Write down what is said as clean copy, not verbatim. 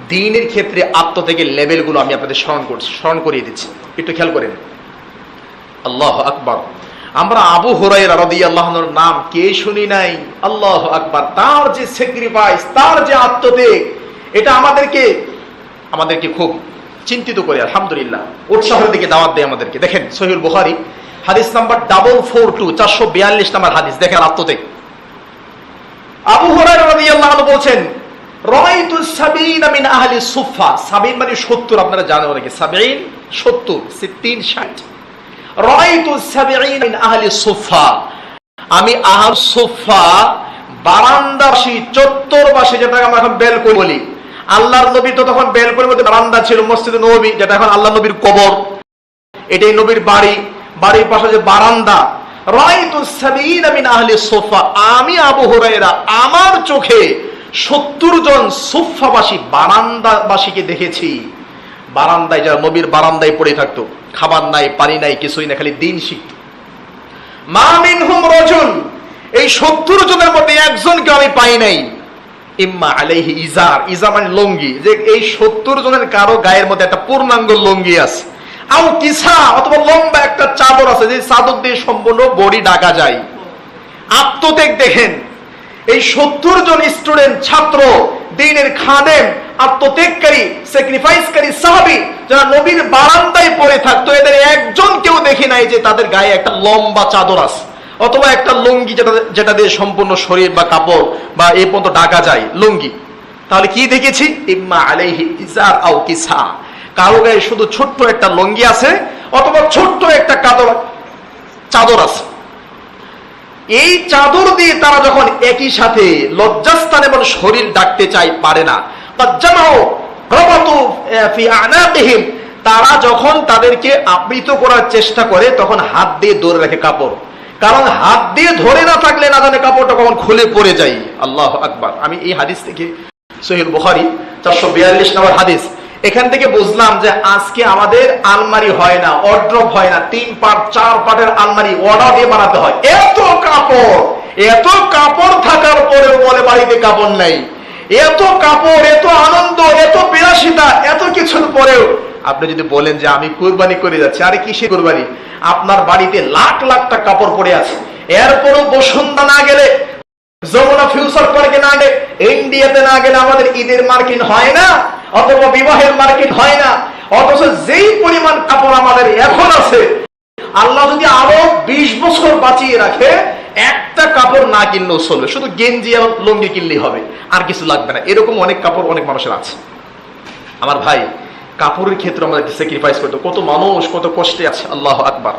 দ্বীনের ক্ষেত্রে আত্মত্যাগের লেভেলগুলো আমি আপনাদের স্মরণ করিয়ে দিচ্ছি, একটু খেয়াল করেন। আল্লাহু আকবার। আমরা আবু হুরায়রা রাদিয়াল্লাহু আনহুর নাম কে শুনি নাই? আল্লাহু আকবার। তার যে স্যাক্রিফাইস, তার যে আত্মত্যাগ, এটা আমাদেরকে খুব চিন্তিত করে, আলহামদুলিল্লাহ, উৎসাহের দিকে দাওয়াত দেয় আমাদেরকে। দেখেন সহিহুল বুখারী হাদিস নাম্বার 442 442 নাম্বার হাদিস, দেখেন আত্মত্যাগ। আবু হুরায়রা রাদিয়াল্লাহু আনহু বলছেন, রাআইতু 70 মিন আহলি সুফা। 70 মানে 70, আপনারা জানেন অনেকে 70 70 60 60। রাআইতু 70 মিন আহলি সুফা, আমি আহল সুফা বারান্দাবাসী, চত্বরবাসী, যেটা আমরা এখন বেলকনি বলি। আল্লাহর নবী তো তখন বেলকনির মধ্যে বারান্দা ছিল, মসজিদে নববী, যেটা এখন আল্লাহ নবীর কবর, এটাই নবীর বাড়ি, বাড়ির পাশে যে বারান্দা। রাআইতু 70 মিন আহলি সুফা, আমি আবু হুরায়রা আমার চোখে 70 জন সুফাবাসী বারান্দাবাসীকে দেখেছি। বারান্দায়, যারা নবীর বারান্দায় পড়ে থাকতো, খাবার নাই, পানি নাই, কিছুই না, খালি দিন শিখত। মা মিনহুম রাজুল, এই 70 জনের মধ্যে একজনকে আমি পাই নাই ইম্মা আলাইহি ইজার, ইজার মানে লুঙ্গি, যে এই 70 জনের কারো গায়ের মধ্যে একটা পূর্ণাঙ্গ লুঙ্গি আছে, আও কিসা, অথবা লম্বা একটা চাদর আছে, যে চাদর দিয়ে সম্পূর্ণ বডি ঢাকা যায়। আত্মত্যাগ দেখেন, এই 70 জন স্টুডেন্ট, ছাত্র, দ্বীনের খাদেম, আত্মত্যাগকারী, স্যাক্রিফাইসকারী সাহাবী, যারা নবীর বারান্দায় পড়ে থাকতো, এদের একজন কেউ দেখি নাই যে তাদের গায়ে একটা লম্বা চাদর আছে, অথবা একটা লুঙ্গি, যেটা দিয়ে সম্পূর্ণ শরীর বা কাপড় বা এই পর্যন্ত ঢাকা যায়, লুঙ্গি। তাহলে কি দেখেছি? ইম্মা আলাইহি ইজার আও কিসা, কারো গায়ে শুধু ছোট্ট একটা লুঙ্গি আছে, অথবা ছোট্ট একটা চাদর আছে। এই চাদর দিয়ে তারা যখন একই সাথে লজ্জাস্থান এবং শরীর ঢাকতে চায়, পারে না। তারা যখন তাদেরকে আবৃত করার চেষ্টা করে, তখন হাত দিয়ে ধরে রাখে কাপড়, কারণ হাত দিয়ে ধরে না থাকলে না জানে কাপড়টা কখন খুলে পড়ে যায়। আল্লাহু আকবার। আমি এই হাদিস থেকে, সহিহুল বুখারী 442 নম্বর হাদিস, এখান থেকে বুঝলাম যে আজকে আমাদের আলমারি হয় না, ওয়ার্ড্রপ হয় না, 3 পার্ট 4 পার্টের আলমারি অর্ডার দিয়ে বানাতে হয়। এত কাপড় থাকার পরেও বলে বাড়িতে কাপড় নাই। এত কাপড়, এত আনন্দ, এত বিলাসিতা, এত কিছুর পরেও আপনি যদি বলেন যে আমি কুরবানি করে যাচ্ছি, আরে কিসের কুরবানি? আপনার বাড়িতে লাখ লাখ টাকা কাপড় পড়ে আছে, এরপরও বসুন্ধরা না গেলে, যমুনা ফিউচার পার্কে না গেলে, ইন্ডিয়াতে না গেলে আমাদের ঈদের মার্কেট হয় না, অথবা বিবাহের মার্কেট হয় না। অথচ যেই পরিমাণ কাপড় আমাদের এখন আছে, আল্লাহ যদি আরো 20 বছর বাঁচিয়ে রাখে, একটা কাপড় না কিনলেও চলবে, শুধু গেঞ্জি আর লুঙ্গি কিনলেই হবে, আর কিছু লাগবে না। এরকম অনেক কাপড় অনেক মানুষের আছে। আমার ভাই, কাপড়ের ক্ষেত্রে আমাদেরকে স্যাক্রিফাইস করতে, কত মানুষ কত কষ্টে আছে। আল্লাহু আকবার।